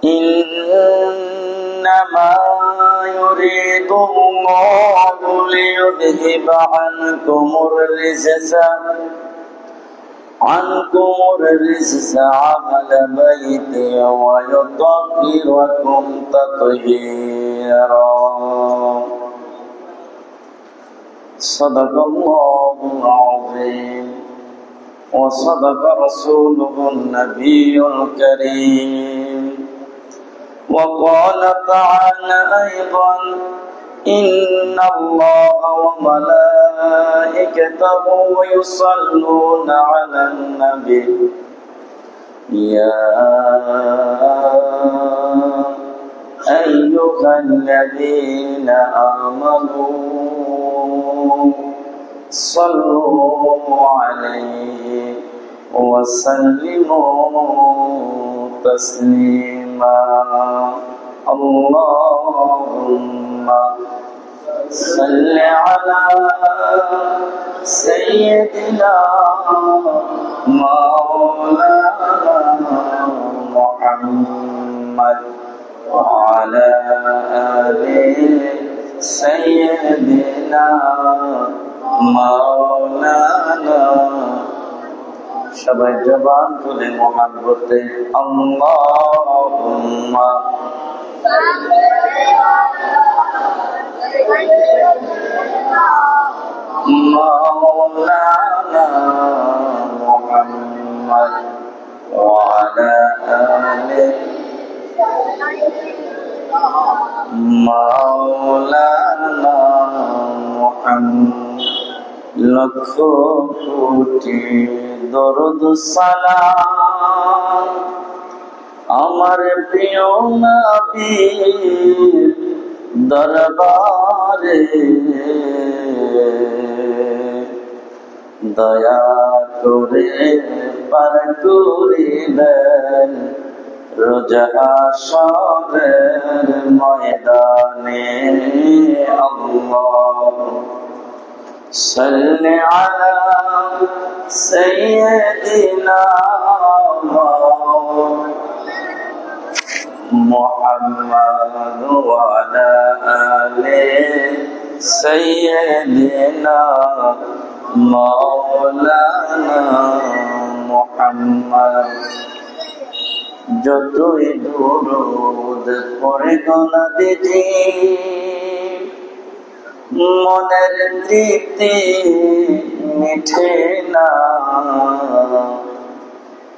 إنما يريد الله ليذهب عنكم الرجس أهل بيتي ويطهركم تطهيرا. صدق الله العظيم وصدق رسوله النبي الكريم. وقال تعالى أيضا: إن الله وملائكته يصلون على النبي يا أيها الذين آمنوا صلوا عليه وسلموا تسليما. اللهم صل على سيدنا مولانا محمد وعلى آل سيدنا مولانا সবাই জবান তুলে মুহাব্বতে আল্লাহুম্মা مولانا محمد وعلى آله مولانا محمد لك কোটি দরুদ সালাম আমার প্রিয় নবীর দরবারে দয়া করে পার করিলেন রোজা হাশরের ময়দানে। আল্লাহ সাল্লি আলা সাইয়্যিদিনা محمد وعلى آل سيدنا مولانا محمد যতই দরুদ পড়ে গোনা দিজি মনের তৃপ্তি মিঠে না।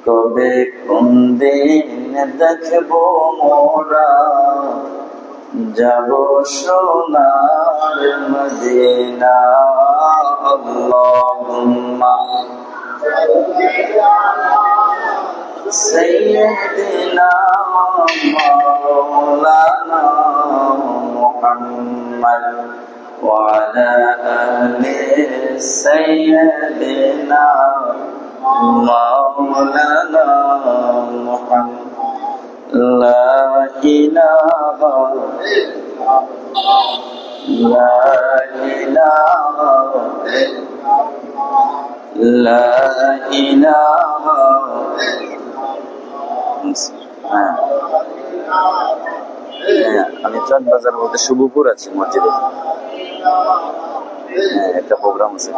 কবে কোন দিন দেখবো মোরা যাব সোনার মদিনা। আল্লাহুম্মা সাইয়্যিদিনা মাওলানা মুহাম্মদ وعلى آل سيدنا مولانا محمد. لا إله لا إله لا إله আমি চাঁদ বাজার বলতে শুভপুর আছি মসজিদে একটা প্রোগ্রাম আছে।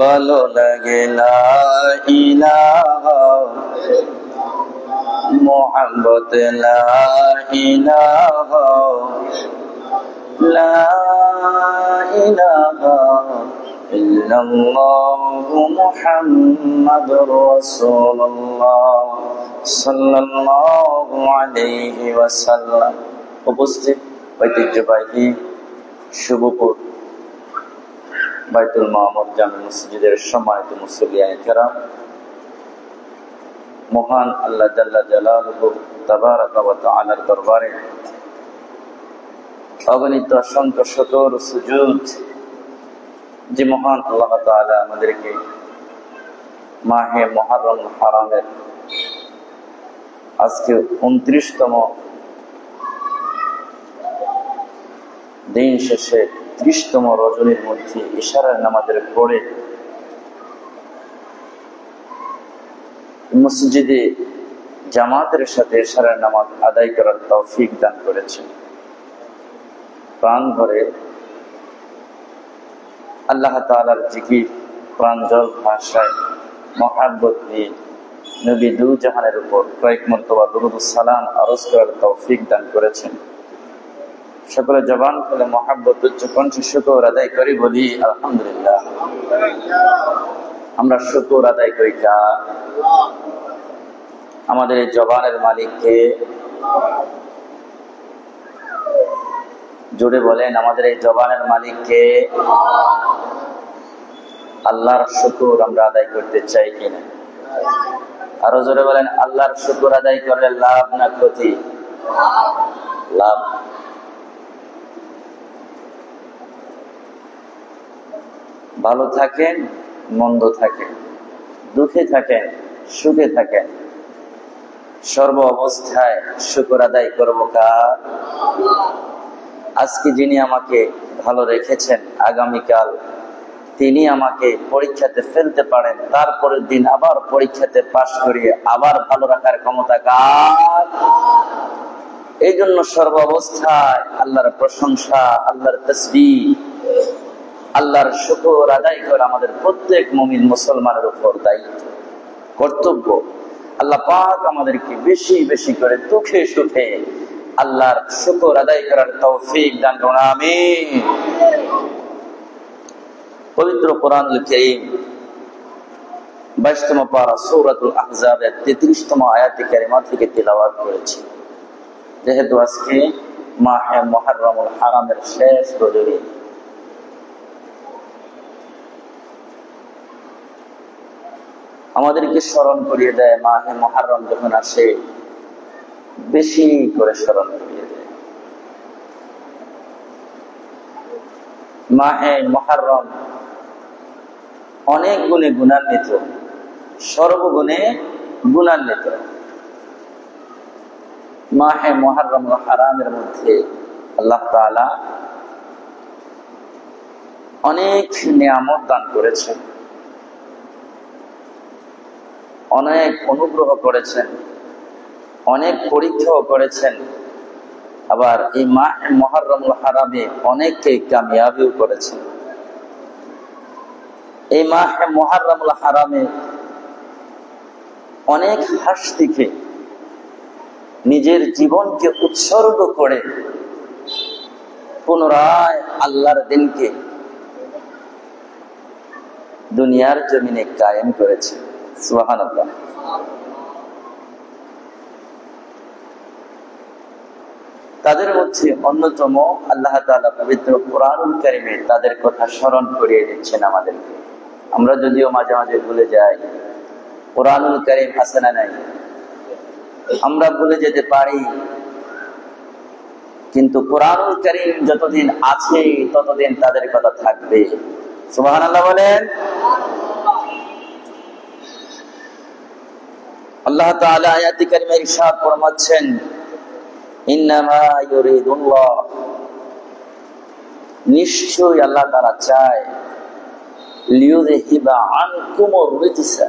ভালো লাগে লা ইলাহা মোহাম্মদ লা ইলাহা লা ইলাহা ইল্লাল্লাহু মুহাম্মাদুর রাসূলুল্লাহ সাল্লাল্লাহু আলাইহি ওয়াসাল্লাম। উপস্থিত ঐতিহ্যবাহী শুভপুর বাইতুল মামুর জামে মসজিদের সম্মানিত মুসল্লিয়ায়ে কেরাম, মহান আল্লাহ জাল্লা জালালুহু তাবারাকা ওয়া তাআলার দরবারে অগণিত অসংখ্য শুকর ও সুজুদ যে মহান আল্লাহ তাআলা আমাদেরকে মাহে মুহররম হারামের আজকে 29তম দিন শেষে 30তম রজনীর মধ্যে ইশারার নামাজের পরে মসজিদে জামাতের সাথে ইশারার নামাজ আদায় করার তৌফিক দান করেছেন। প্রাণ ভরে আল্লাহ তাআলার জিকির, প্রাঞ্জল ভাষায় মহাব্বত নিয়ে নবী দু জাহানের উপর কয়েক মর্তবা দুরূদ সালাম আরজ করার তৌফিক দান করেছেন। সকলে জবান খুলে মহাব্বত উচ্চ কণ্ঠে শুকর আদায় করি, বলি আলহামদুলিল্লাহ। আমরা শুকর আদায় করি কার? আমাদের এই জবানের মালিককে। জোরে বলেন, আমাদের এই জবানের মালিককে। আল্লাহর শুকর আমরা আদায় করতে চাই কিনা? আরো জোরে বলেন, আল্লাহর শুকর আদায় করলে লাভ না ক্ষতি? লাভ। ভালো থাকেন, মন্দ থাকেন, দুঃখে থাকেন, সুখে থাকেন, সর্ব অবস্থায় শুকর আদায় করবো কার? আজকে যিনি আমাকে ভালো রেখেছেন, আগামীকাল তিনি আমাকে পরীক্ষাতে ফেলতে পারেন, তারপরের দিন আবার পরীক্ষাতে পাশ করিয়ে আবার ভালো রাখার ক্ষমতা কার? এই জন্য সর্ব অবস্থায় আল্লাহর প্রশংসা, আল্লাহর তাসবিহ, আল্লাহর শুকর আদায় করা আমাদের প্রত্যেক মুমিন মুসলমানের উপর দায়িত্ব, কর্তব্য। আল্লাহ পাক আমাদেরকে বেশি বেশি করে দুঃখে সুখে আল্লাহর শুকর আদায় করার তৌফিক দান করুন, আমিন। পবিত্র কোরআনুল কারীম 22তম পারা সূরাতুল আহজাবের 33তম আয়াতে কারিমা থেকে তিলাওয়াত করেছি। যেহেতু আজকে মাহে মুহররমুল হারামের শেষ রজনী, আমাদেরকে স্মরণ করিয়ে দেয় মাহে মুহররম যখন আসে বেশি করে স্মরণ করিয়ে দেয়। মাহে মুহররম অনেক গুণে গুণান্বিত, সর্বগুণে গুণান্বিত। মাহে মুহররম হারামের মধ্যে আল্লাহ তাআলা অনেক নিয়ামত দান করেছেন, অনেক অনুগ্রহ করেছেন, অনেক পরীক্ষাও করেছেন। আবার এই মাহে মুহররমুল হারামে অনেককে কামিয়াবিও করেছেন। এই মাহে মুহররমুল হারামে অনেক হাসতিকে নিজের জীবনকে উৎসর্গ করে পুনরায় আল্লাহর দিনকে দুনিয়ার জমিনে কায়েম করেছে। সুবহানাল্লাহ। তাদের মধ্যে অন্যতম আল্লাহ তাআলা পবিত্র কোরআনুল কারীমে তাদের কথা স্মরণ করিয়ে দিচ্ছেন আমাদেরকে। আমরা যদিও মাঝে মাঝে ভুলে যাই, কোরআনুল কারীম আছে না নাই, আমরা ভুলে যেতে পারি, কিন্তু কোরআনুল কারীম যতদিন আছে ততদিন তাদের কথা থাকবে। সুবহানাল্লাহ বলেন। আল্লাহ তাআলা আয়াতে কারিমে ইরশাদ ফরমাচ্ছেন, ইন্নামা ইউরিদুল্লাহ, নিশ্চয়ই আল্লাহ তাআলা চায়, লিয়ুযহিবা আনকুমুর রিজসা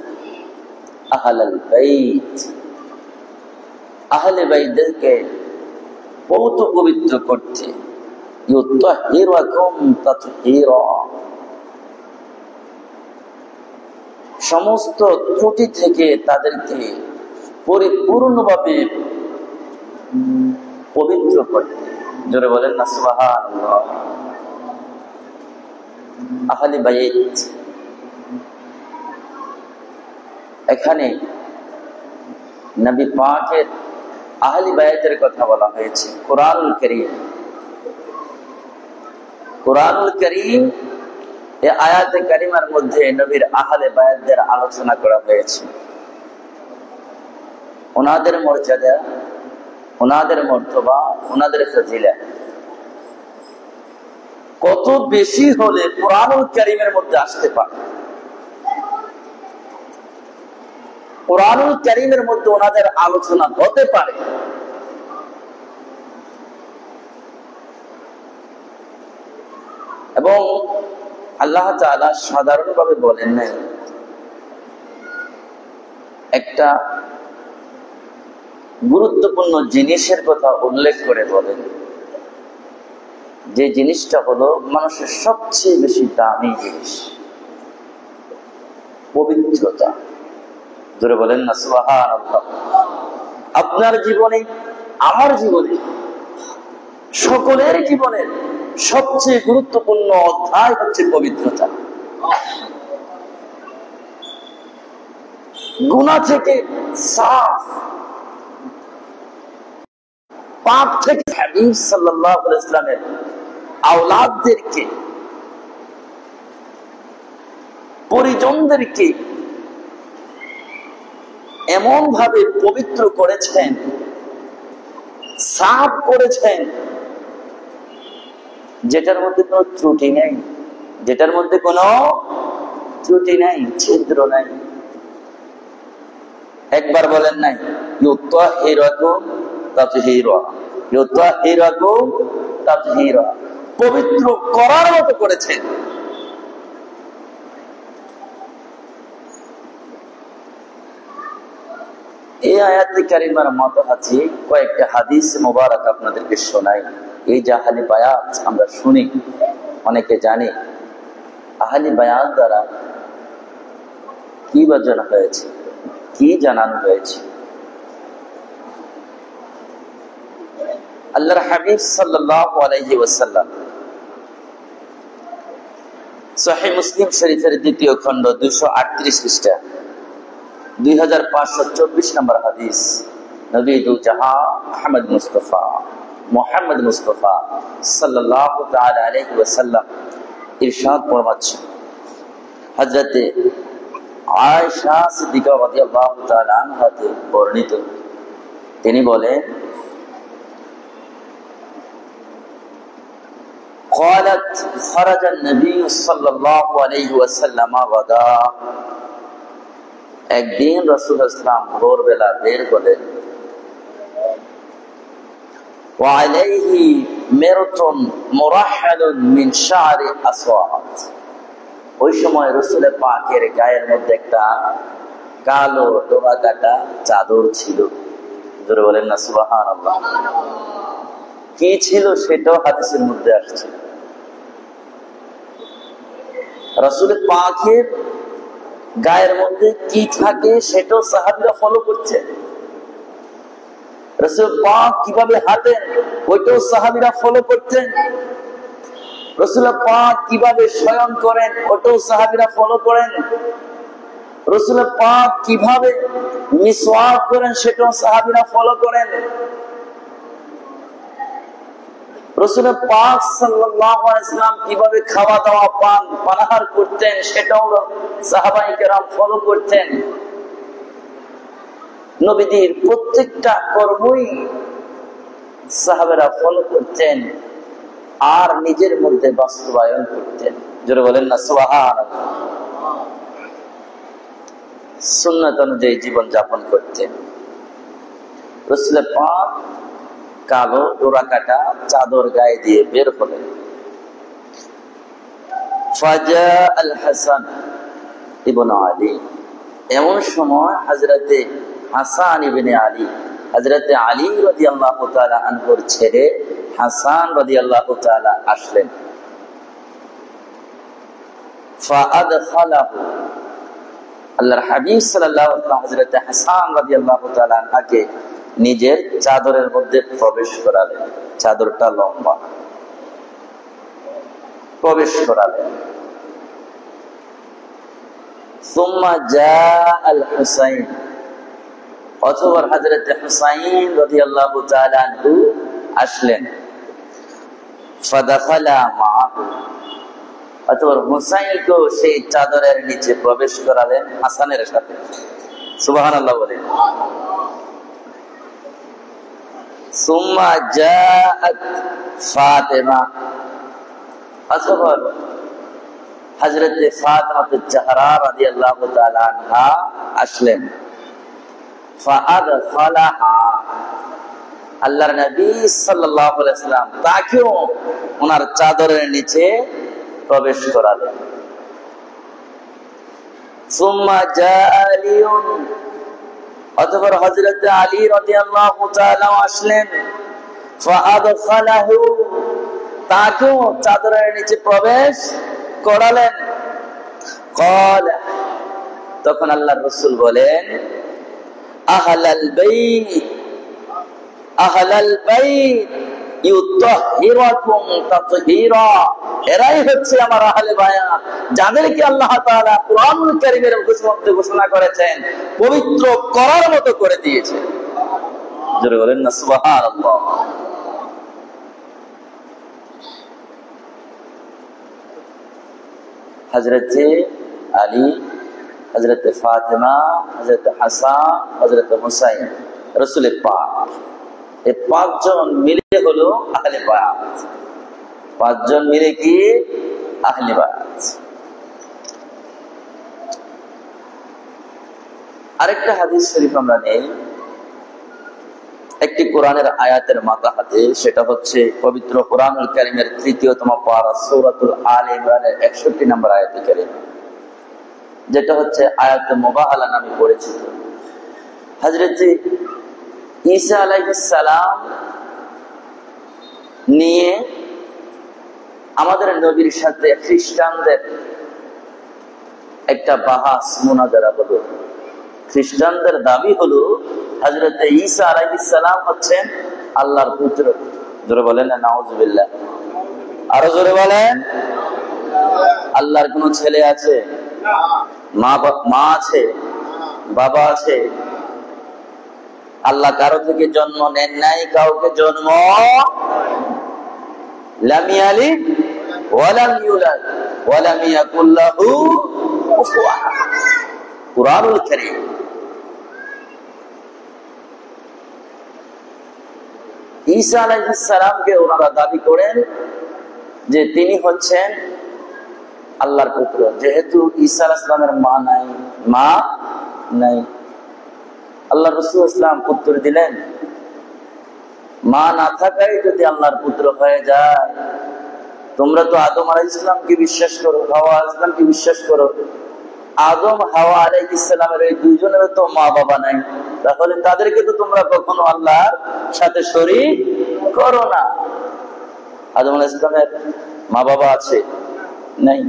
আহলাল বাইত, আহলে বাইতদেরকে বহুত পবিত্র করতে, ইউতাহহিরাকুম তাতহীরা, সমস্ত ত্রুটি থেকে তাদেরকে পরিপূর্ণভাবে পবিত্র করতে। জোরে বলেন না সুবহানাল্লাহ। আহলে বাইত, এখানে নবী পাকের আহলে বাইতের কথা বলা হয়েছে। কোরআনুল কারীম এই আয়াতে কারিমার মধ্যে নবীর আহলে বায়াতদের আলোচনা করা হয়েছে। ওনাদের মর্যাদা, ওনাদের মর্তবা, ওনাদের ফজিলা কত বেশি হলে কোরআনুল কারীমের মধ্যে আসতে পারে। কোরআনুল কারীমের মধ্যে ওনাদের আলোচনা হতে পারে। এবং আল্লাহ তাআলা সাধারণভাবে বলেন নাই, একটা গুরুত্বপূর্ণ জিনিসের কথা উল্লেখ করে বলেন, যে জিনিসটা হলো মানুষের সবচেয়ে বেশি দামি জিনিস, পবিত্রতা। জোরে বলেন না সুবহানাল্লাহ। আপনার জীবনে, আমার জীবনে, সকলের জীবনের সবচেয়ে গুরুত্বপূর্ণ অধ্যায় হচ্ছে পবিত্রতা। গুনাহ থেকে সাফ, পাপ থেকে। হাবিব সাল্লাল্লাহু আলাইহি ওয়াসাল্লামের আওলাদদেরকে, পরিজনদেরকে এমন ভাবে পবিত্র করেছেন, সাফ করেছেন, যেটার মধ্যে কোনো ত্রুটি নেই, যেটার মধ্যে কোনো ত্রুটি নাই, ছিদ্র নাই। একবার বলেন নাই, ইউতাহিরাকুম তাতহীরা, ইউতাহিরাকুম তাতহীরা, পবিত্র করার মতো করেছেন। এই আয়াতে কারিমার মতো আছে কয়েকটা হাদিস মোবারক আপনাদেরকে শোনাই। এই যে আহলি বায়াত আমরা শুনি, অনেকে জানি, আহলি বায়াত দ্বারা কি বোঝানো হয়েছে, কি জানানো হয়েছে। আল্লাহর হাবিব সাল্লাল্লাহু আলাইহি ওয়াসাল্লাম সহিহ মুসলিম শরীফের দ্বিতীয় খণ্ড 238 পৃষ্ঠা 2524 নম্বর হাদিস, নবী দু জাহান মুহাম্মদ মুস্তাফা সাল্লাল্লাহু তাআলা আলাইহি ওয়াসাল্লাম ইরশাদ ফরমাচ্ছেন, হযরতে আয়েশা সিদ্দিকা রাদিয়াল্লাহু তাআলা আনহা থেকে বর্ণিত, তিনি বলেন, قالت خرج النبي صلى الله عليه وسلم غدا, একদিন রাসূল ইসলাম ভোরবেলা বের হলেন, وعليه مرط مرحل من شعر اسود, ওই সময় রাসূল পাকের গায়ের মধ্যে একটা কালো ডোরা কাটা চাদর ছিল। জোরে বলেন না সুবহানাল্লাহ। কি ছিল সেটাও হাদিসের মধ্যে আসছে। রাসূল পাকের গায়ের মধ্যে কি থাকে সেটাও সাহাবীরা ফলো করছে। রাসূল পাক কিভাবে হাঁটেন ওইটাও সাহাবীরা ফলো করতেন। রাসূল পাক কিভাবে শয়ন করেন ওটাও সাহাবীরা ফলো করেন। রাসূল পাক কিভাবে মিসওয়াক করেন সেটাও সাহাবীরা ফলো করেন। রাসূল পাক সাল্লাল্লাহু আলাইহি ওয়াসাল্লাম কিভাবে খাওয়া দাওয়া পানাহার করতেন সেটাও সাহাবায়ে কেরাম ফলো করতেন। নবীদের প্রত্যেকটা কর্মই সাহাবারা ফলো করতেন আর নিজের মধ্যে বাস্তবায়ন করতেন। জোরে বলেন না সুবহানাল্লাহ। সুন্নাত অনুযায়ী জীবন যাপন করতেন। রাসূল পাক কালো ডোরা কাটা চাদর গায়ে দিয়ে বের হলেন। ফাজা আল হাসান ইবনে আলী, এমন সময় হযরতে হাসান ইবনে আলী, হযরতে আলী রাদিয়াল্লাহু তাআলা আনহুর ছেলে হাসান রাদিয়াল্লাহু তাআলা আসলেন। ফাআদখালাহু, আল্লাহর হাবিব সাল্লাল্লাহু আলাইহি ওয়াসাল্লাম হযরতে হাসান রাদিয়াল্লাহু তাআলা আনহাকে নিজের চাদরের মধ্যে প্রবেশ করালেন। চাদরটা লম্বা, প্রবেশ করালেন। সুম্মা জাআল হুসাইন, অতঃপর হযরত হুসাইন রাদিয়াল্লাহু তাআলা আনহু আসলেন। ফাদাখালা মাআহু, অতঃপর হুসাইনকেও সেই চাদরের নিচে প্রবেশ করালেন হাসানের সাথে। সুবহানাল্লাহ বলেন। সুম্মা জাআত ফাতিমা, অতঃপর হযরত ফাতিমা জাহরা রাদিয়াল্লাহু তাআলা আনহা আসলেন। ফাআদখালাহা, আল্লাহর নবী সাল্লাল্লাহু আলাইহি ওয়াসাল্লাম তাকেও ওনার চাদরের নিচে প্রবেশ করালেন। সুম্মা জাআ আলীউন, অতঃপর হযরত আলী রাদিয়াল্লাহু তাআলা আসলেন। ফাআদখালাহু, তাকেও চাদরের নিচে প্রবেশ করালেন। ক্বাল, তখন আল্লাহর রাসূল বলেন, আহলাল বাইত, আহলাল বাইত ইউতাহহিরুকুম তাতহীরা, এরাই হচ্ছে আমার আহলে বায়াত, যাদেরকে আল্লাহ তাআলা কুরআনুল কারীমের মধ্যে ঘোষণা করেছেন পবিত্র করার মতো করে দিয়েছেন। জোরে বলেন না সুবহানাল্লাহ। হযরত আলী, হযরত ফাতেমা, হযরত হাসান, হযরত হুসাইন, রাসূলের পাক, এই পাঁচজন মিলে হলো আহলে বায়াত। পাঁচজন মিলে কি আহলে বায়াত। আরেকটা হাদিস শরীফ আমরা নেই, একটি কোরআনের আয়াতের মাথা হাতে, সেটা হচ্ছে পবিত্র কোরআনুল কারীমের ৩য়তম পারা সূরাতুল আলে ইমরানের ৬১ নম্বর আয়াতে কারীমা, যেটা হচ্ছে আয়াতে মুবাহালা নামে পরিচিত। হযরত ঈসা আলাইহিস সালাম নিয়ে আমাদের নবীর সাথে খ্রিস্টানদের একটা বাহাস মুনাজারা হলো। খ্রিস্টানদের দাবি হলো হযরত ঈসা আলাইহিস সালাম হচ্ছেন আল্লাহর পুত্র। জোরে বলেন না নাউজুবিল্লাহ। আরো জোরে বলেন। আল্লাহর কোনো ছেলে আছে? মা আছে, বাবা আছে? আল্লাহ কারো থেকে জন্ম নেন নাই, কাউকে জন্ম লাম ইয়ালিদ ওয়া লাম ইউলাদ ওয়া লাম ইয়াকুল লাহু কুফুওয়ান আহাদ। কুরআনুল কারীম। ঈসা আলাইহিস সালামকে ওনারা দাবি করেন যে তিনি হচ্ছেন আল্লাহর পুত্র, যেহেতু ঈসা আলাইহিস সালামের মা নাই। আল্লাহ রাসূল ইসলাম উত্তর দিলেন, মা না থাকাই যদি আল্লাহর পুত্র হয়ে যায়, তোমরা তো আদম আলাইহিস সালামকে বিশ্বাস করো, হাওয়া আলাইহিস সালামকে বিশ্বাস করো। আদম হাওয়া আলাইহিস সালামের এই দুইজনের তো মা বাবা নাই, তাহলে তাদেরকে তো তোমরা কখনো আল্লাহর সাথে শরীক করো না। আদম আলাইহিস সালামের মা বাবা আছে? নাই।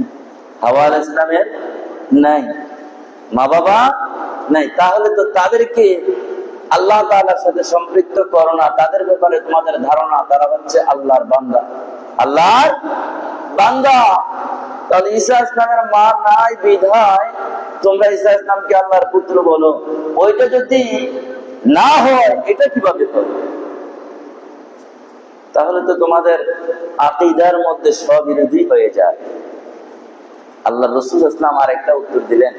হাওয়া আলাইহিস সালামের নাই, মা বাবা নাই। তাহলে তো তাদেরকে আল্লাহ তাআলার সাথে সম্পৃক্ত করো না। তাদের ব্যাপারে তোমাদের ধারণা তারা হচ্ছে আল্লাহর বান্দা, আল্লাহর বান্দা। তাহলে ঈসা ইসলামের মা নাই বিধায় তোমরা ঈসা ইসলামকে আল্লাহর পুত্র বলো। ওইটা যদি না হয় এটা কিভাবে হবে? তাহলে তো তোমাদের আকীদার মধ্যে স্ববিরোধী হয়ে যায়। আল্লাহ রাসূল ইসলাম আর একটা উত্তর দিলেন,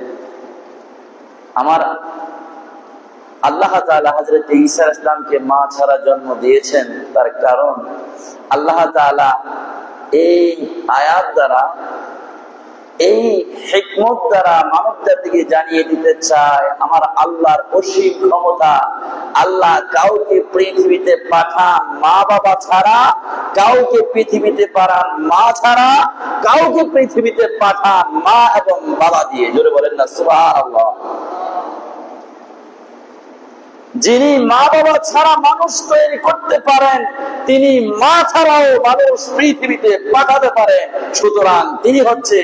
আমার আল্লাহ তাআলা হযরত ঈসা ইসলামকে মা ছাড়া জন্ম দিয়েছেন, তার কারণ আল্লাহ তাআলা এই আয়াত দ্বারা, এই হিকমত দ্বারা মানব জাতিকে জানিয়ে দিতে চায় আমার আল্লাহর অসীম ক্ষমতা। আল্লাহ কাউকে পৃথিবীতে পাঠান মা বাবা ছাড়া, কাউকে পৃথিবীতে পাঠান মা ছাড়া, কাউকে পৃথিবীতে পাঠান মা এবং বাবা দিয়ে। জোরে বলেন না সুবহানাল্লাহ। যিনি মা বাবা ছাড়া মানুষ তৈরি করতে পারেন, তিনি মা ছাড়াও মানুষ পৃথিবীতে পাঠাতে পারেন। সুতরাং তিনি হচ্ছে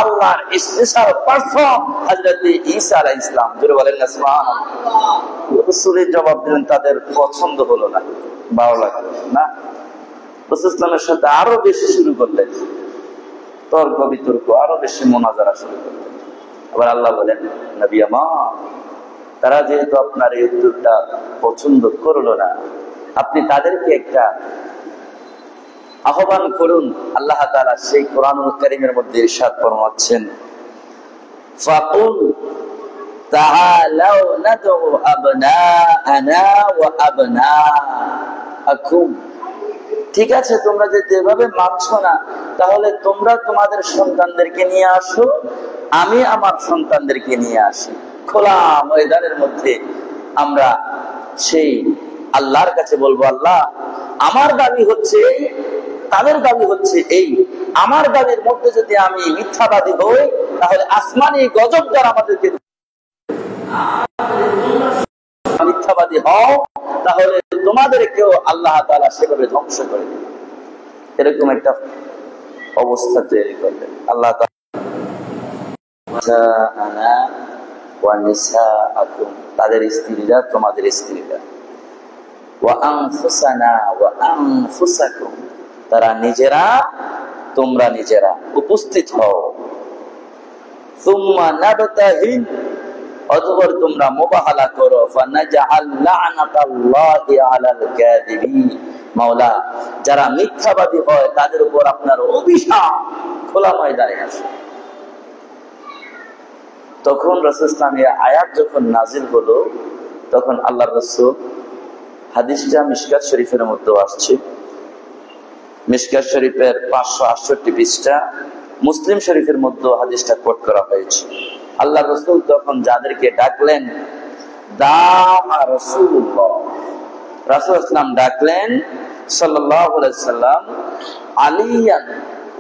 আল্লাহর স্পেশাল পারসন হযরত ঈসা আলাইহিস সালাম। জোরে বলেন না সুবহানাল্লাহ। রাসূলের জবাব দিলেন, তাদের পছন্দ হলো না, ভালো লাগলো না। রাসূল ইসলামের সাথে আরো বেশি শুরু করলেন তর্ক বিতর্ক, আরো বেশি মুনাজারা শুরু করলেন। আবার আল্লাহ বলেন, নবী আমার, তারা যেহেতু আপনার এই উত্তরটা পছন্দ করলো না, আপনি তাদেরকে একটা আহ্বান করুন। আল্লাহ তাআলা সেই কোরআনুল কারীমের মধ্যে ইরশাদ ফরমাচ্ছেন, ফাকুল তাআলাউ নাদউ আবনাআনা ওয়া আবনাআকুম। ঠিক আছে, তোমরা যেভাবে মানছো না, তাহলে তোমরা তোমাদের সন্তানদেরকে নিয়ে আসো, আমি আমার সন্তানদেরকে নিয়ে আসি। খোলা ময়দানের মধ্যে আমরা সেই আল্লাহর কাছে বলবো, আল্লাহ আমার দাবি হচ্ছে তাদের দাবি হচ্ছে এই, আমার দাবির মধ্যে যদি আমি মিথ্যাবাদী হই তাহলে আসমানি গজব দ্বারা আমাদেরকে, মিথ্যাবাদী হও তাহলে তোমাদেরকেও আল্লাহ তাআলা সেভাবে ধ্বংস করে দেবে। এরকম একটা অবস্থা তৈরি করবে আল্লাহ তাআলা। তাদের স্ত্রীরা তোমাদের স্ত্রীরা, তারা নিজেরা তোমরা নিজেরা উপস্থিত হও, অতঃপর তোমরা মুবাহালা করো, মাওলা যারা মিথ্যাবাদী হয় তাদের উপর আপনার অভিশাপ খোলা ময়দানে আসে। তখন রাসূল ইসলামের আয়াত যখন নাজিল হলো তখন আল্লাহ রাসূল, হাদিসটা মিশকাত শরীফের মধ্যে আসছে, মিশকাত শরীফের 568 পৃষ্ঠা, মুসলিম শরীফের মধ্যে হাদিসটা কোট করা হয়েছে। আল্লাহ রাসূল তখন যাদেরকে ডাকলেন, রাসূলুল্লাহ ইসলাম ডাকলেন সাল্লাল্লাহু আলাইহি সাল্লাম আলিয়ান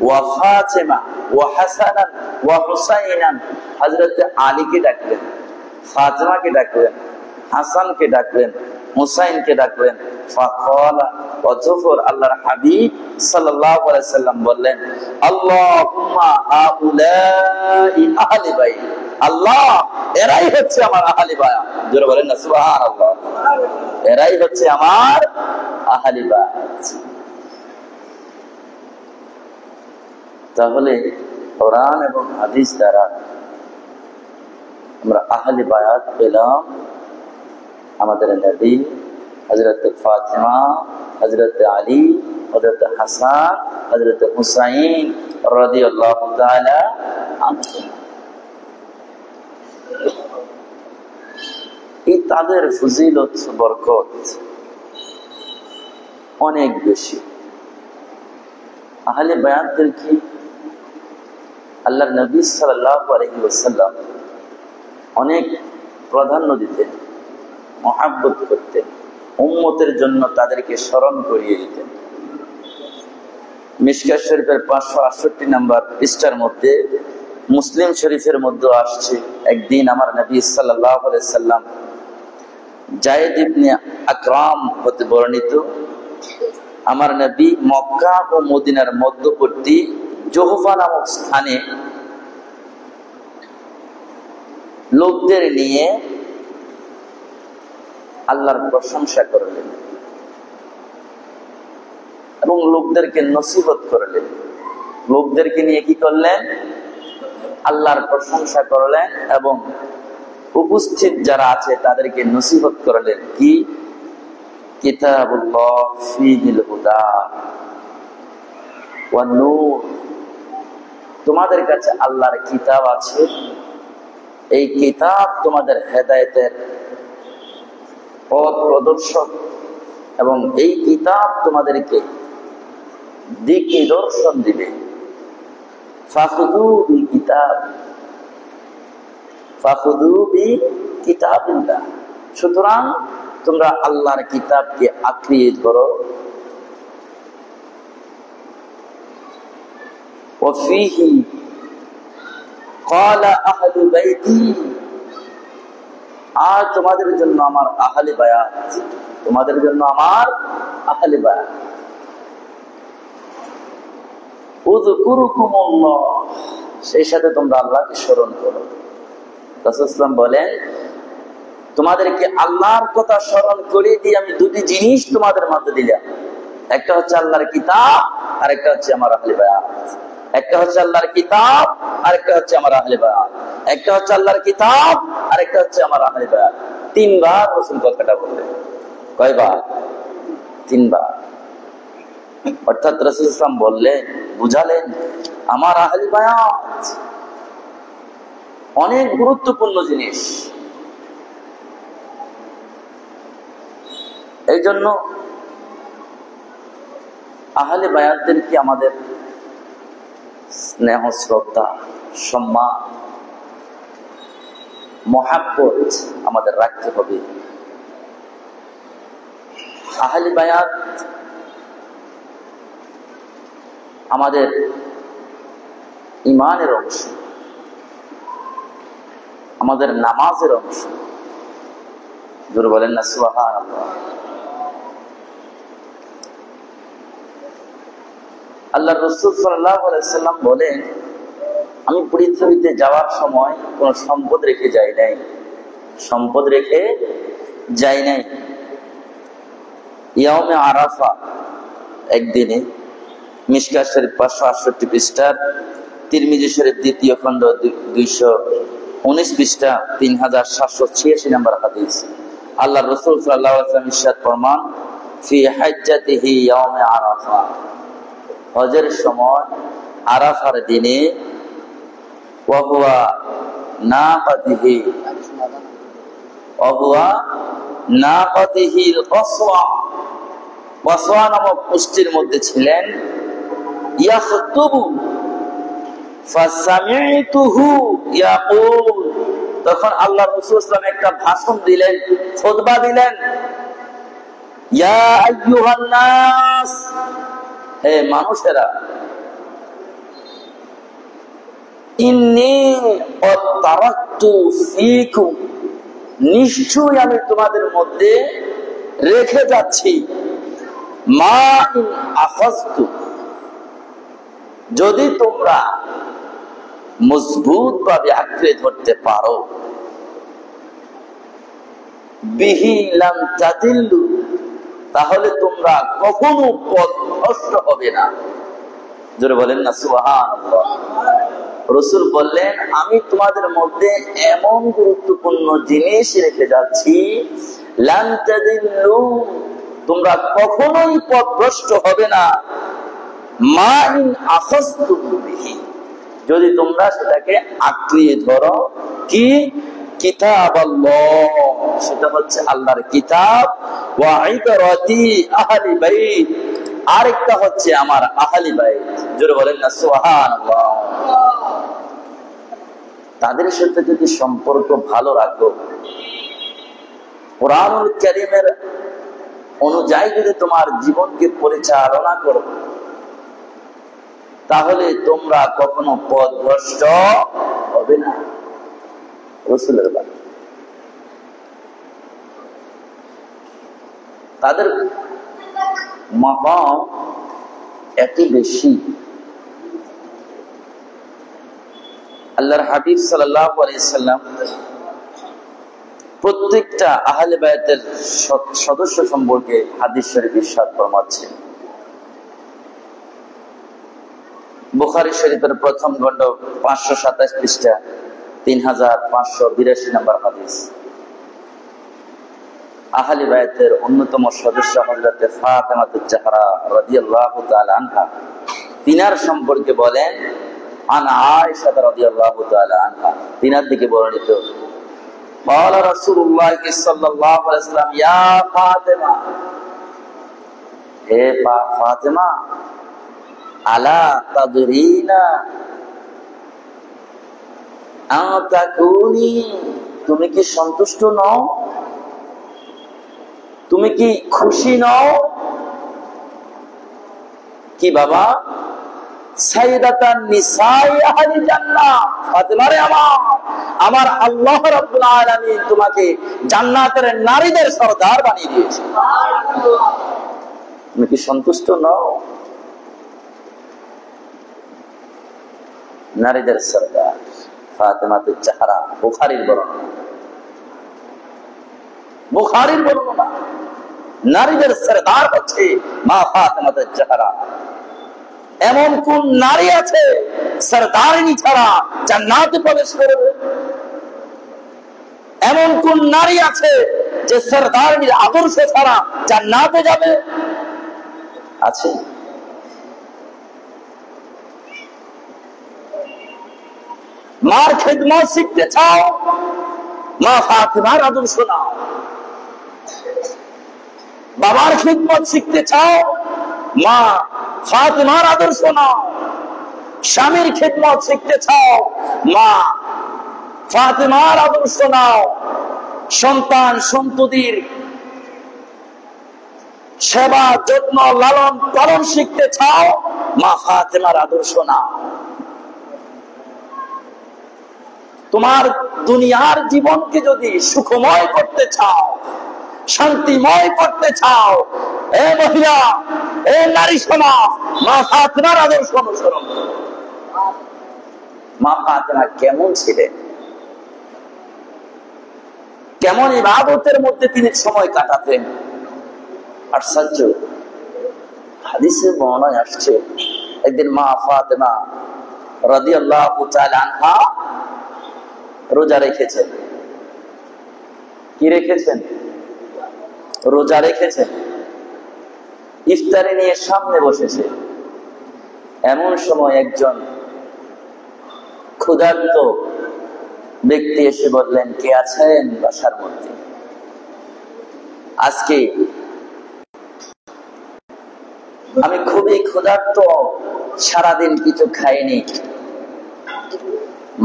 ওয়া ফাতিমা ওয়া হাসানান ওয়া হুসাইনান, হযরত আলীকে ডাকলেন, ফাতিমাকে ডাকলেন, হাসানকে ডাকলেন, হুসাইনকে ডাকলেন। ফাকালা, অতঃপর আল্লাহর হাবিব সাল্লাল্লাহু আলাইহি সাল্লাম বললেন, আল্লাহুম্মা হাউলাই আহলি বাইত, আল্লাহ এরাই হচ্ছে আমার আহলি বায়াত। জোরে বলেন না সুবহানাল্লাহ। এরাই হচ্ছে আমার আহলি বায়াত। তাহলে কোরআন এবং হাদিস দ্বারা আমরা আহলি বায়াত পেলাম আমাদের নবী হযরত ফাতিমা, হযরত আলী, হযরত হাসান, হযরত হুসাইন রাদিয়াল্লাহু তাআলা আনহুম। এই তাদের ফজিলত বরকত অনেক বেশি। আহলে বায়াতদেরকে আল্লাহর নবী সাল্লাল্লাহু আলাইহি ওয়াসাল্লাম অনেক প্রাধান্য দিতেন, মহব্বত করতেন, উম্মতের জন্য তাদেরকে স্মরণ করিয়ে দিতেন। মিশকাত শরীফের 568 নম্বর পৃষ্ঠার মধ্যে, মুসলিম শরীফের মধ্যে আসছে, একদিন আমার নবী সাল্লাল্লাহু আলাইহি সাল্লাম যায়েদ ইবনে আকরাম হতে বর্ণিত, আমার নবী মক্কা ও মদিনার মধ্যবর্তী জোহফা নামক স্থানে লোকদের নিয়ে আল্লাহর প্রশংসা করলেন এবং লোকদেরকে নসিহত করলেন। লোকদেরকে নিয়ে কি করলেন? আল্লাহর প্রশংসা করলেন এবং উপস্থিত যারা আছে তাদেরকে নসিহত করলেন। কি? কিতাবুল্লাহ ফীহিল হুদা ওয়ান নূর, তোমাদের কাছে আল্লাহর কিতাব আছে, এই কিতাব তোমাদের হেদায়েতের পথ প্রদর্শক এবং এই কিতাব তোমাদেরকে দিক নিদর্শন দিবে। ফাখুযু বিকিতাব, ফাখুযু বিকিতাবিল্লাহ, সুতরাং তোমরা আল্লাহর কিতাবকে আঁকড়িয়ে ধরো। ওয়াফিহি ক্বালা আহলু বাইতি, আর তোমাদের জন্য আমার আহলে বায়াত, তোমাদের জন্য আমার আহলে বায়াত। উযকুরুকুমুল্লাহ, সেই সাথে তোমরা আল্লাহকে স্মরণ করো। রাসূল সাল্লাল্লাহু বলেন, তোমাদেরকে আল্লাহর কথা স্মরণ করে দিয়ে আমি দুটি জিনিস তোমাদের মধ্যে দিলাম, একটা হচ্ছে আল্লাহর কিতাব আর একটা হচ্ছে আমার আহলে বায়াত। একটা হচ্ছে আল্লাহর কিতাব আর একটা হচ্ছে আমার আহলে বায়াত। একটা হচ্ছে আল্লাহর কিতাব আর একটা হচ্ছে আমার আহলে বায়াত। তিনবার রাসূল কথাটা বললেন। কয়বার? তিনবার। অর্থাৎ রাসূল সাল্লাল্লাহু আলাইহি ওয়াসাল্লাম বললেন, বুঝালেন আমার আহলে বায়াত অনেক গুরুত্বপূর্ণ জিনিস। এই জন্য আহলে বায়াতদেরকে আমাদের স্নেহ, শ্রদ্ধা, সম্মান, মহাব্বত আমাদের রাখতে হবে। আহলে বায়াত আমাদের ইমানের অংশ, আমাদের নামাজের অংশ। জোরে বলেন না সুবহানাল্লাহ। আল্লাহ রাসূল সাল্লাল্লাহু আলাইহি ওয়াসাল্লাম বলেন, আমি পৃথিবীতে যাওয়ার সময় কোন সম্পদ রেখে যাই নাই, সম্পদ রেখে যাই নাই। ইয়াউমে আরাফা, একদিনে, মিশকাত শরীফ 568 পৃষ্ঠার, তিরমিজি শরীফ দ্বিতীয় খণ্ড 219 পৃষ্ঠা 3786 নম্বর হাদিস। আল্লাহ রাসূল সাল্লাল্লাহু আলাইহি ওয়াসাল্লাম ইরশাদ ফরমান, ফি হাজ্জাতিহি ইয়াউমে আরাফা, হজের সময় আরাফার দিনে, ওয়া হুয়া নাকাতিহি, ওয়া হুয়া নাকাতিহিল কসওয়া, কসওয়া নামক পুষ্টির মধ্যে ছিলেন। ইয়াখতুবু ফাসামি'তুহু ইয়াকুল, তখন আল্লাহ রাসূল সাল্লাল্লাহু আলাইহি ওয়াসাল্লাম একটা ভাষণ দিলেন, খুতবা দিলেন। ইয়া আইয়ুহান নাস, হে মানুষেরা, ইন্নী ক্বাদ তারাকতু ফীকুম, নিশ্চয়ই আমি তোমাদের মধ্যে রেখে যাচ্ছি, মা ইন আখাযতু, যদি তোমরা মজবুত ভাবে আঁকড়ে ধরতে পারো, বিহি লাম তাদিল্লু, তাহলে তোমরা কখনো পথভ্রষ্ট হবে না। জোরে বলেন না সুবহানাল্লাহ। রাসূল বললেন, আমি তোমাদের মধ্যে এমন গুরুত্বপূর্ণ জিনিস রেখে যাচ্ছি, লাম তাদিল্লু, তোমরা কখনোই পথভ্রষ্ট হবে না, মা ইন আখাযতুম বিহি, যদি তোমরা সেটাকে আঁকড়িয়ে ধরো। কি? কিতাব আল্লাহ, সেটা হচ্ছে আল্লাহর কিতাব, ওয়া ইবরাতি আহলি বাইত, আরেকটা হচ্ছে আমার আহলি বাইত। জোরে বলেন না সুবহানাল্লাহ। তাদের সাথে যদি সম্পর্ক ভালো রাখো, কোরআনুল কারীমের অনুযায়ী যদি তোমার জীবনকে পরিচালনা করো, তাহলে তোমরা কখনো পথভ্রষ্ট হবে না। রাসূলের বাণী। তাদের মাকাম এত বেশি, আল্লাহর হাবিব সাল্লাল্লাহু আলাইহি সাল্লাম প্রত্যেকটা আহলে বায়াতের সদস্য সম্পর্কে হাদিস শরীফ ইরশাদ ফরমাচ্ছেন। বুখারী শরীফের প্রথম খণ্ড 527 পৃষ্ঠা 3582 নম্বর হাদিস। আহলে বায়াতের অন্যতম সদস্য হযরত ফাতেমা জাহরা রাদিয়াল্লাহু তাআলা আনহা, তিনার সম্পর্কে বলেন, আন আয়েশা রাদিয়াল্লাহু তাআলা আনহা, তিনার দিকে বর্ণিত, قال رسول الله صلى الله عليه وسلم يا فاطمة, হে ফাতেমা, আলা তাদরিনা আতাকুনি, তুমি কি সন্তুষ্ট নও, তুমি কি খুশি নও? কি বাবা? সাইয়্যিদাতান নিসাই আহলি জান্নাহ, ফাতেমা রে আমার আল্লাহ রাব্বুল আলামিন তোমাকে জান্নাতের নারীদের সরদার বানিয়ে দিয়েছে। সুবহানাল্লাহ। তুমি কি সন্তুষ্ট নও? নারীদের সরদার ফাতেমা জাহরা, বুখারীর বর্ণনা, বুখারীর বর্ণনা। নারীদের সরদার হচ্ছে মা ফাতেমা জাহরা। এমন কোন নারী আছে সরদারিনী ছাড়া জান্নাতে প্রবেশ করবে? এমন কোন নারী আছে যে সরদারিনীর আদর্শ ছাড়া জান্নাতে যাবে? আছে? মার খিদমত শিখতে চাও, মা ফাতেমার আদর্শ নাও। বাবার খিদমত শিখতে চাও, মা ফাতেমার আদর্শ নাও। স্বামীর খিদমত শিখতে চাও, মা ফাতেমার আদর্শ নাও। সন্তান সন্ততির সেবা যত্ন লালন পালন শিখতে চাও, মা ফাতেমার আদর্শ নাও। তোমার দুনিয়ার জীবনকে যদি সুখময় করতে চাও, শান্তিময় করতে চাও, এ মহিলা, এ নারী সমাজ, মা ফাতেমার আদর্শ অনুসরণ করো। মা ফাতেমা কেমন ছিলেন, কেমন ইবাদতের মধ্যে তিনি সময় কাটাতেন। আশ্চর্য, হাদিসে বর্ণনায় আসছে একদিন মা ফাতেমা রাদিয়াল্লাহু তাআলা আনহা রোজা রেখেছেন। কি রেখেছেন? রোজা রেখেছেন। ইফতারি নিয়ে সামনে বসেছে। এমন সময় একজন ক্ষুধার্ত ব্যক্তি এসে বললেন, কে আছেন বাসার মধ্যে? আজকে আমি খুবই ক্ষুধার্ত, সারাদিন কিছু খাইনি।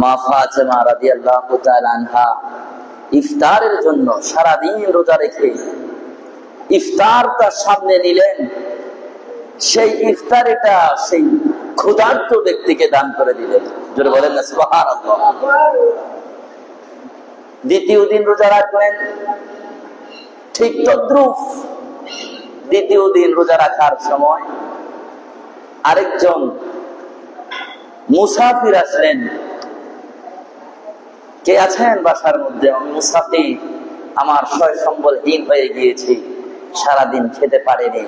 মা ফাতেমা রাদিয়াল্লাহু তাআলা আনহা ইফতারের জন্য সারাদিন রোজা রেখে ইফতারটা সামনে নিলেন। সেই ইফতারিটা সেই ক্ষুধার্ত ব্যক্তিকে দান করে দিলেন। জোরে বলেন না সুবহানাল্লাহ। দ্বিতীয় দিন রোজা রাখলেন, ঠিক তদ্রুপ দ্বিতীয় দিন রোজা রাখার সময় আরেকজন মুসাফির আসলেন। কে আছেন বাসার মধ্যে? আমি মুসাফির, আমার সয় সম্বলহীন হয়ে গিয়েছি, সারাদিন খেতে পারেনি।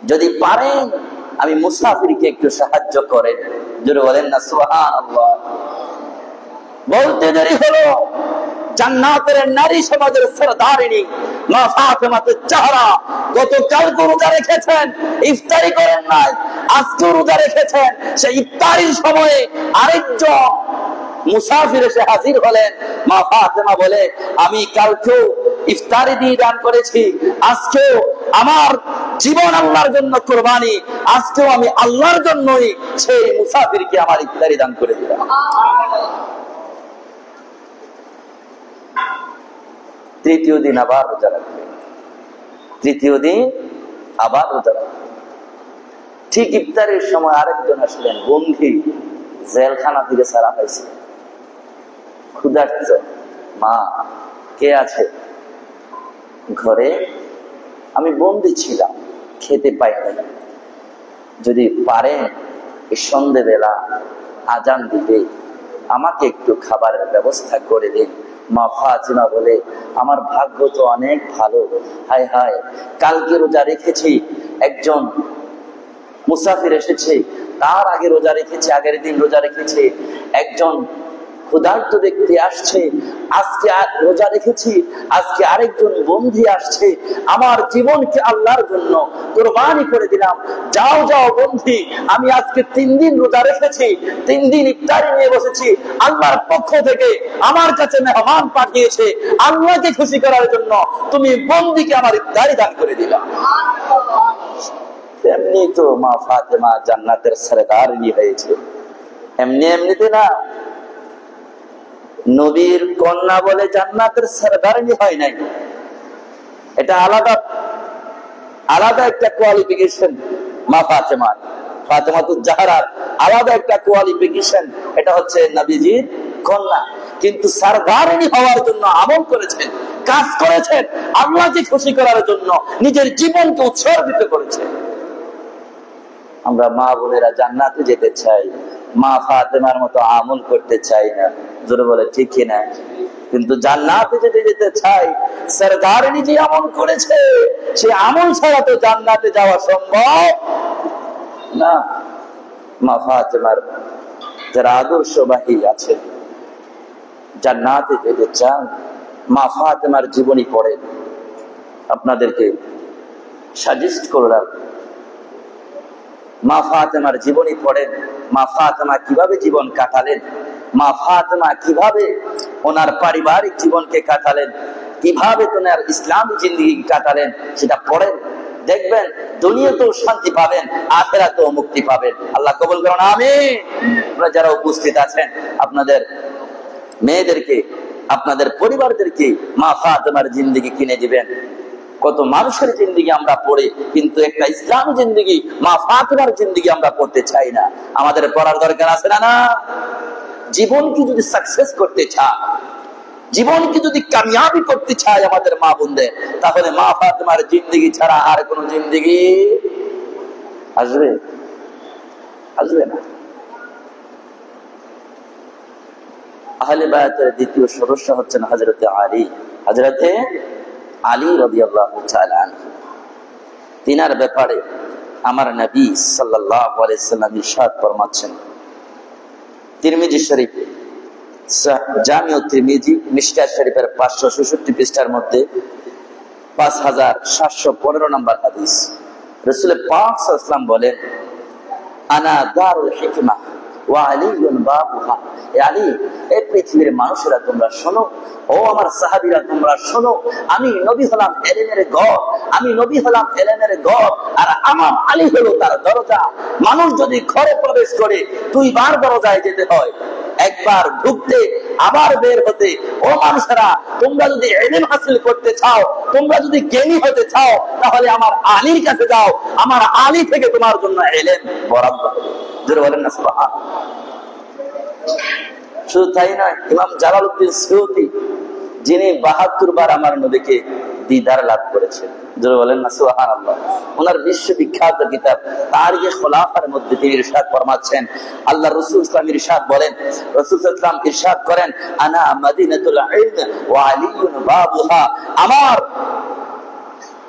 যদি পারেন আমি মুসাফিরকে একটু সাহায্য করেন। জোরে বলেন না সুবহানাল্লাহ। বলতে দেরি হলো, জান্নাতের নারী সমাজের সরদারিনী মা ফাতেমাতুজ জাহরা গতকালকে রোজা রেখেছেন, ইফতারি করেন নাই, আজকে রোজা রেখেছেন। সেই ইফতারির সময়ে আরেকজন মুসাফির এসে হাজির হলেন। মা ফাতেমা বলে, আমি কালকেও ইফতারি দিয়ে দান করেছি, আজকেও আমার জীবন আল্লাহর জন্য কুরবানি, আজকেও আমি আল্লাহর জন্যই সেই মুসাফিরকে আমার ইফতারি দান করে দিলাম। তৃতীয় দিন আবার রোজা রাখবেন, তৃতীয় দিন আবার রোজা রাখবেন। ঠিক ইফতারের সময় আরেকজন আসলেন, বন্দী, জেলখানা থেকে ছাড়া হয়েছে, ক্ষুধার্ত। মা, কে আছে ঘরে? আমি বন্দী ছিলাম, খেতে পাইনি। যদি পারেন এই সন্ধ্যেবেলা আজান দিতে আমাকে একটু খাবারের ব্যবস্থা করে দিন। মা ফাতেমা বলে, আমার ভাগ্য তো অনেক ভালো, হায় হায়, কালকে রোজা রেখেছি, একজন মুসাফির এসেছে, তার আগে রোজা রেখেছি, আগের দিন রোজা রেখেছি, একজন ক্ষুধার্ত ব্যক্তি আসছে, আজকে রোজা রেখেছি, আজকে আরেকজন বন্দী আসছে, আমার জীবনকে আল্লাহর জন্য কুরবানি করে দিলাম। যাও যাও বন্দী, আমি আজকে 3 দিন রোজা রেখেছি, 3 দিন ইফতারি নিয়ে বসেছি, আল্লাহর পক্ষ থেকে আমার কাছে মেহমান পাঠিয়েছে, আল্লাহকে খুশি করার জন্য তুমি বন্দীকে আমার ইফতারি দান করে দিলাম। এমনি তো মা ফাতেমা জান্নাতের সরদারিনী হয়েছে, এমনি এমনিতে না, নবীর কন্যা বলে জান্নাতের সরদারিনী হয় নাই। এটা আলাদা আলাদা একটা কোয়ালিফিকেশন। মা ফাতেমা, ফাতেমাতুজ জাহরার আলাদা একটা কোয়ালিফিকেশন, এটা হচ্ছে নবীজির কন্যা। কিন্তু সরদারিনী হওয়ার জন্য আমল করেছেন, কাজ করেছেন, আল্লাহকে খুশি করার জন্য নিজের জীবনকে উৎসর্গিত করেছেন। আমরা মা বোনেরা জান্নাতে যেতে চাই, মা ফাতেমার মতো আমল করতে চাই না। জোরে বলে ঠিক কিনা? কিন্তু জান্নাতে যেতে চাই, সরদারিনী যে আমল করেছে সে আমল ছাড়া তো জান্নাতে যাওয়া সম্ভব না। মা ফাতেমার যারা আদর্শবাহী আছে, জান্নাতে যেতে চান, মা ফাতেমার জীবনী পড়ে আপনাদেরকে সাজেস্ট করলাম। মা ফাতেমার জীবনী পড়েন, মা ফাতেমা কিভাবে জীবন কাটালেন, মা ফাতেমা কিভাবে ওনার পারিবারিক জীবনকে কাটালেন, কিভাবে ওনার ইসলামী জিন্দেগি কাটালেন, সেটা পড়েন, দেখবেন দুনিয়াতেও শান্তি পাবেন, আখিরাতেও মুক্তি পাবেন। আল্লাহ কবুল করুন, আমিন। আপনারা যারা উপস্থিত আছেন, আপনাদের মেয়েদেরকে, আপনাদের পরিবারদেরকে মা ফাতেমার জিন্দেগি কিনে দিবেন। কত মানুষের জিন্দেগি আমরা পড়ে, কিন্তু একটা ইসলামী জিন্দেগি, মা ফাতিমার জিন্দেগি আমরা পড়তে চাই না। আমাদের পড়ার দরকার আছে না? জীবনকে যদি সাকসেস করতে চায়, জীবনকে যদি কামিয়াবি করতে চায় আমাদের মা বোনদের, তাহলে মা ফাতিমার জিন্দেগি ছাড়া আর কোন জিন্দেগি আসবে? আসবে না। আহলে বায়াতের দ্বিতীয় সদস্য হচ্ছেন হযরতে আলী। হযরতে আলী রাদিয়াল্লাহু তাআলা আনহু, তিনার ব্যাপারে আমার নবী সাল্লাল্লাহু আলাইহি সাল্লাম ইরশাদ ফরমাচ্ছেন, তিরমিজি শরীফ, জামিউ তিরমিজি মিশকাত শরীফের 566 পৃষ্ঠার মধ্যে 5715 নম্বর হাদিস। রাসূল পাক সাল্লাল্লাহু আলাইহি ওয়াসাল্লাম বলেন, আনা দারুল হিকমাহ ওয়া আলীউন বাবুহা। এ আলী, এই পৃথিবীর মানুষেরা তোমরা শোনো, ও আমার সাহাবীরা তোমরা শোনো, আমি নবী হলাম ইলমের ঘর, আমি নবী হলাম ইলমের ঘর, আর আমার আলী হলো তার দরজা। মানুষ যদি ঘরে প্রবেশ করে 2 বার দরজায় যেতে হয়, একবার ঢুকতে আবার বের হতে। ও মানুষেরা, তোমরা যদি ইলম হাসিল করতে চাও, তোমরা যদি জ্ঞানী হতে চাও, তাহলে আমার আলীর কাছে যাও, আমার আলী থেকে তোমার জন্য ইলম বরাদ্দ হবে। জোরে বলেন না সুবহানাল্লাহ। শুধু তাই নয়, ইমাম জালালউদ্দিন সুয়ুতী, যিনি 72 বার আমার নবীকে দিদার লাভ করেছেন, জোরে বলেন না সুবহানাল্লাহ, ওনার বিশ্ববিখ্যাত কিতাব তারিখে খোলাফার মধ্যে তিনি ইরশাদ ফরমাচ্ছেন, আল্লাহ রাসূল সাল্লাল্লাহু আলাইহি ওয়াসাল্লাম ইরশাদ বলেন, রাসূল সাল্লাল্লাহু আলাইহি ওয়াসাল্লাম ইরশাদ করেন, আনা মাদিনাতুল ইলম ওয়া আলীউন বাবুহা।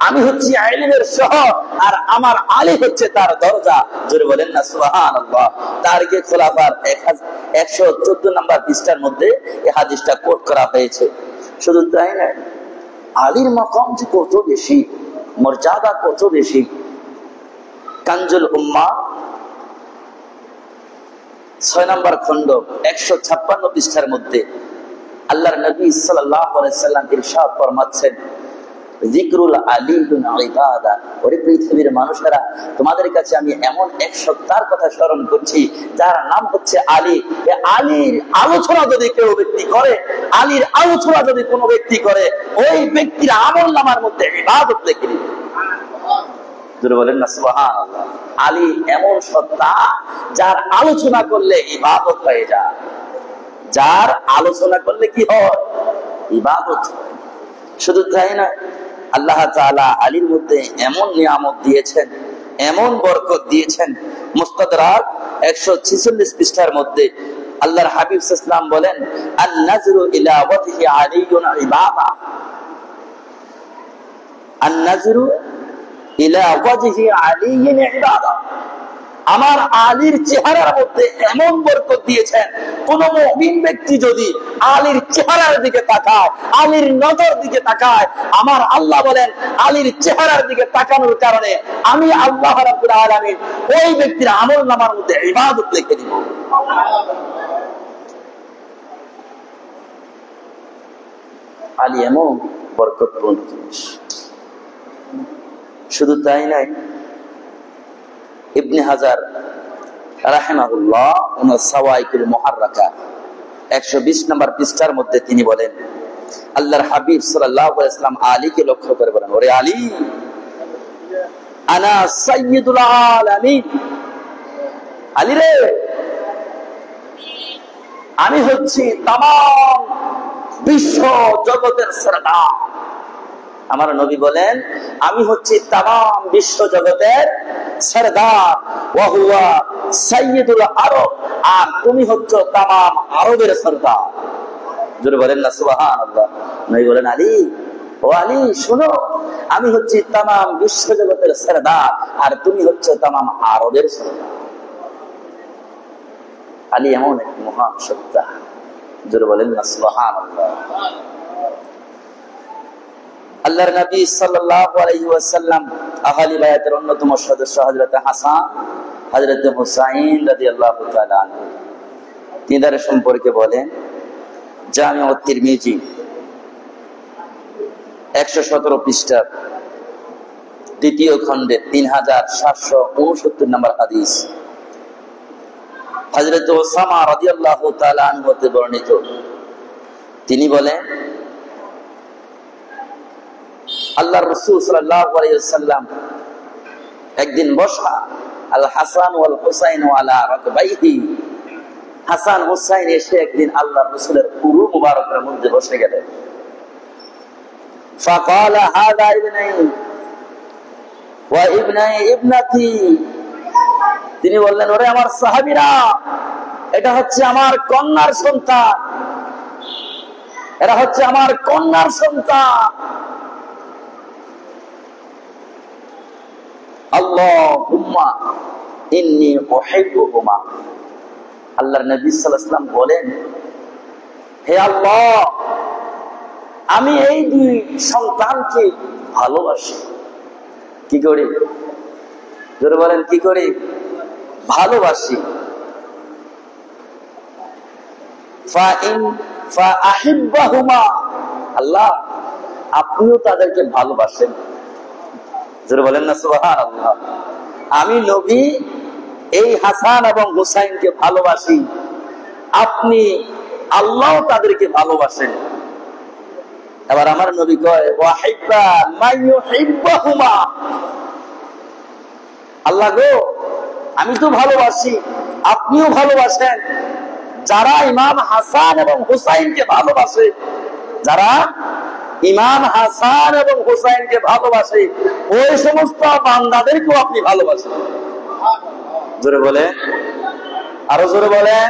আমি হচ্ছি ইলমের শহর, আর আমার আলী হচ্ছে তার দরজা। জোরে বলেন না সুবহানাল্লাহ। তারিখে খোলাফার 114 নম্বর পৃষ্ঠার মধ্যে এই হাদিসটা কোট করা হয়েছে। শুধু তাই না, আলীর মাকাম যে কত বেশি, মর্যাদা কত বেশি। কানজুল উম্মাহ 6 নম্বর খণ্ড 156 পৃষ্ঠার মধ্যে আল্লাহর নবী সাল্লাল্লাহু আলাইহি সাল্লাম ইরশাদ ফরমাচ্ছেন, যিকরুল আলী ইবাদা। ওরে পৃথিবীর মানুষেরা, তোমাদের কাছে আমি এমন এক সত্তার কথা স্মরণ করছি, যার নাম হচ্ছে আলী। আলীর আলোচনা যদি কেউ ব্যক্তি করে, আলীর আলোচনা যদি কোনো ব্যক্তি করে, ওই ব্যক্তির আমলনামার মধ্যে ইবাদত লিখে দিবে। জোরে বলেন না সুবহানাল্লাহ। আলী এমন সত্তা, যার আলোচনা করলে ইবাদত হয়ে যায়, যার আলোচনা করলে কি হয়? ইবাদত। শুধু তাই না, আল্লাহ তাআলা আলীর মধ্যে এমন নিয়ামত দিয়েছেন, এমন বরকত দিয়েছেন। মুস্তাদরাক 146 পৃষ্ঠার মধ্যে আল্লাহর হাবিব সাল্লাল্লাহু আলাইহি ওয়াসাল্লাম বলেন, আন-নাজরু ইলা ওয়াজহি আলীউন ইবাদা। আন-নাজরু ইলা ওয়াজহি আলীউন ইবাদা। আমার আলীর চেহারার মধ্যে এমন বরকত দিয়েছেন, কোন মুমিন ব্যক্তি যদি আলীর চেহারার দিকে তাকায়, আলীর নজর দিকে তাকায়, আমার আল্লাহ বলেন, আলীর চেহারার দিকে তাকানোর কারণে আমি আল্লাহ রাব্বুল আলামিন ওই ব্যক্তির আমলনামার মধ্যে ইবাদত লিখে দিব। আলী এমন বরকতপূর্ণ জিনিস। শুধু তাই নয়, ইবনে হাজার রাহিমাহুল্লাহ ওনার সাওয়াইকুল মুহাররাকা 120 নম্বর পৃষ্ঠার মধ্যে তিনি বলেন, আল্লাহর হাবিব সাল্লাল্লাহু আলাইহি ওয়াসাল্লাম আলীকে লক্ষ্য করে বলেন, ওরে আলী, আনা সাইয়্যিদুল আলামিন। আলী রে, আমি হচ্ছি তামাম বিশ্ব জগতের সরদার। আমার নবী বলেন, আমি হচ্ছি তামাম বিশ্ব জগতের সরদার, ওয়া হুয়া সাইয়্যিদুল আরব, আর তুমি হচ্ছো তামাম আরবের সরদার। জোরে বলেন না সুবহানাল্লাহ। নবী বলেন, আলী, ও আলী শোনো, আমি হচ্ছি তামাম বিশ্ব জগতের সরদার, আর তুমি হচ্ছো তামাম আরবের সরদার। আলী এমন এক মহান সত্তা। জোরে বলেন না সুবহানাল্লাহ। আল্লাহর নবী সাল্লাল্লাহু আলাইহি ওয়াসাল্লাম আহলি বায়াতের অন্যতম সদস্য হযরত হাসান, হযরত হুসাইন রাদিয়াল্লাহু তাআলা আনহু, তিনাদের সম্পর্কে বলেন, জামিউ তিরমিজি 117 পৃষ্ঠা দ্বিতীয় খণ্ডে 3769 নম্বর হাদিস, হযরত ওসামা রাদিয়াল্লাহু তাআলা আনহু হতে বর্ণিত। তিনি বলেন, আল্লাহ রাসূল সাল্লাল্লাহু আলাইহি ওয়াসাল্লাম একদিন বসা, আল হাসান ওয়াল হুসাইন আলা রাকবাইহি, হাসান হুসাইন এসে একদিন আল্লাহ রাসূলের পুরু মুবারকের মধ্যে বসে গেলেন। ফাকালা হাদা ইবনাই ওয়া ইবনাই ইবনাতি, তিনি বললেন, ওরে আমার সাহাবীরা, এটা হচ্ছে আমার কন্যার সন্তান, এরা হচ্ছে আমার কন্যার সন্তান। আল্লাহুম্মা ইন্নী উহিব্বুহুমা, আল্লাহর নবী সাল্লাল্লাহু আলাইহি ওয়াসাল্লাম বলেন, হে আল্লাহ, আমি এই দুই সন্তানকে ভালোবাসি। কি করি? জোরে বলেন, কি করি? ভালোবাসি। আল্লাহ, আপনিও তাদেরকে ভালোবাসেন। জোরে বলেন না সুবহানাল্লাহ। আমি নবী এই হাসান এবং হুসাইনকে ভালোবাসি, আপনি আল্লাহ তাদেরকে ভালোবাসেন। এবার আমার নবী কয়, ওয়াহিব্বা মাইয়ুহিব্বুহুমা, আল্লাহ গো, আমি তো ভালোবাসি, আপনিও ভালোবাসেন। যারা ইমাম হাসান এবং হুসাইনকে ভালোবাসে, যারা ইমাম হাসান এবং হুসাইনকে ভালোবাসে, ওই সমস্ত বান্দাদেরকেও আপনি ভালোবাসেন। জোরে বলেন, আরো জোরে বলেন।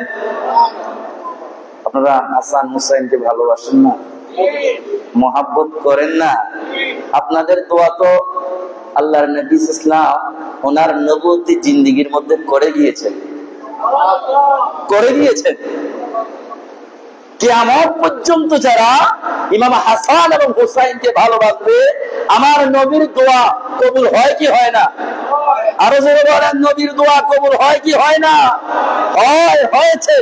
আপনারা হাসান হুসাইনকে ভালোবাসেন না? মোহাব্বত করেন না? আপনাদের দোয়া তো আল্লাহর নবী ইসলাম ওনার নবুয়তি জিন্দেগীর মধ্যে করে গিয়েছেন, করে গিয়েছেন। কিয়ামত পর্যন্ত যারা ইমাম হাসান এবং হুসাইনকে ভালোবাসবে, আমার নবীর দোয়া কবুল হয় কি হয় না? আরো জোরে বলেন, নবীর দোয়া কবুল হয় কি হয় না? হয়, হয়েছে।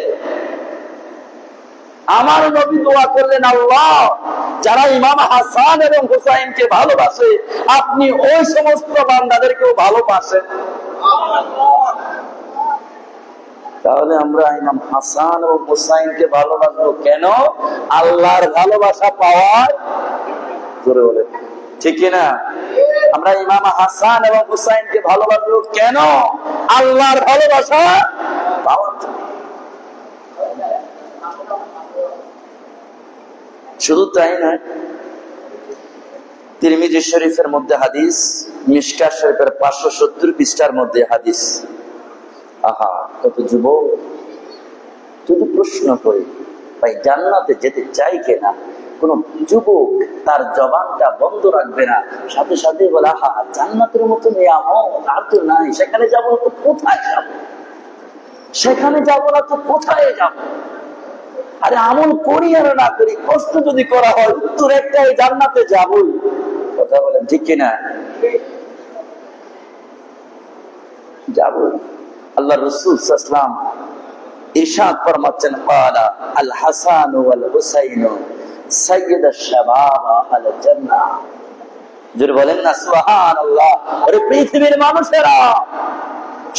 আমার নবী দোয়া করলেন, আল্লাহ, যারা ইমাম হাসান এবং হুসাইনকে ভালোবাসে, আপনি ওই সমস্ত বান্দাদেরকেও ভালোবাসেন। তাহলে আমরা ইমাম হাসান এবং হুসাইনকে ভালোবাসবো কেন? আল্লাহর ভালোবাসা পাওয়ার জোরে বলে, ঠিক কিনা? আমরা ইমাম হাসান এবং হুসাইনকে ভালোবাসবো কেন? আল্লাহর ভালোবাসা পাওয়ার জন্য। শুধু তাই নয়, তিরমিজি শরীফের মধ্যে হাদিস, মিশকাত শরীফের 570 পৃষ্ঠার মধ্যে হাদিস। আহা, কত যুবক যদি প্রশ্ন করে, ভাই জান্নাতে যেতে চাই কিনা, কোন যুবক তার জবানটা বন্ধ রাখবে না, সাথে সাথে বলে, আহা, জান্নাতের মতো নিয়ামত আর তো নাই, সেখানে যাবো না তো কোথায় যাবো, সেখানে যাবো না তো কোথায় যাবো। আরে আমল করি আর না করি, কষ্ট যদি করা হয়, উত্তর একটাই, জান্নাতে যাবই। কথা বলেন, ঠিক কিনা? যাব। আল্লাহ রাসূল সাল্লাল্লাহু আলাইহি ওয়াসাল্লাম ইরশাদ ফরমাচ্ছেন, ক্বালা আল হাসান ওয়াল হুসাইন সাইয়্যিদুশ শাবাব আল জান্নাহ। জোরে বলেন না সুবহানাল্লাহ। আরে পৃথিবীর মানুষেরা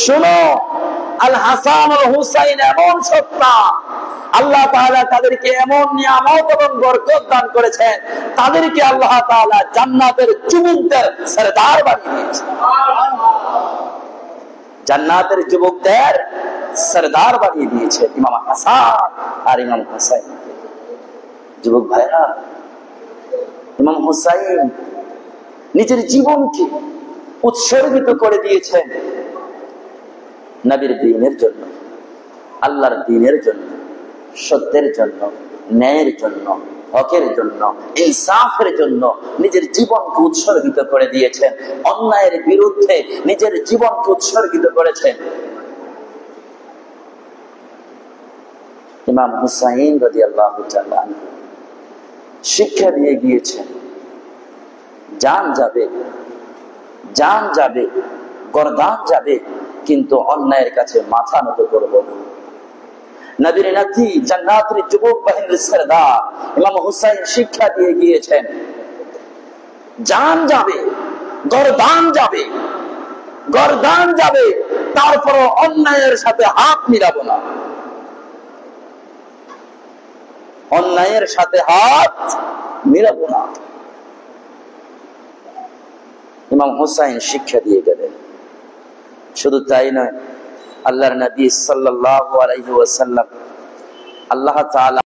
শোনো, আল হাসান আল হুসাইন এমন সত্তা, আল্লাহ তাআলা তাদেরকে এমন নিয়ামত এবং বরকত দান করেছেন, তাদেরকে আল্লাহ তাআলা জান্নাতের যুবকদের সরদার বানিয়ে দিয়েছেন। জান্নাতের যুবকদের সরদার বানিয়ে দিয়েছে ইমাম হাসান আর ইমাম হুসাইন। যুবক ভাইরা, ইমাম হুসাইন নিজের জীবনকে উৎসর্গিত করে দিয়েছেন নবীর দ্বীনের জন্য, আল্লাহর দ্বীনের জন্য, সত্যের জন্য, ন্যায়ের জন্য, হকের জন্য, ইনসাফের জন্য নিজের জীবনকে উৎসর্গিত করে দিয়েছেন। অন্যায়ের বিরুদ্ধে নিজের জীবনকে উৎসর্গিত করেছেন। ইমাম হুসাইন রাদিয়াল্লাহু তাআলা শিক্ষা দিয়ে গিয়েছেন, জান যাবে, জান যাবে, গর্দান যাবে, কিন্তু অন্যায়ের কাছে মাথা নত করব না। নবীর নাতি, জান্নাতের যুবক বাহিনীর সরদার ইমাম হুসাইন শিক্ষা দিয়ে গিয়েছেন, জান যাবে, গর্দান যাবে, গর্দান যাবে, তারপর অন্যায়ের সাথে হাত মিলাবো না, অন্যায়ের সাথে হাত মিলাবো না। ইমাম হুসাইন শিক্ষা দিয়ে গেলেন। শুধু তাই নয়, আল্লাহর নবী সাল্লাল্লাহু আলাইহি ওয়াসাল্লাম আল্লাহ তাআলা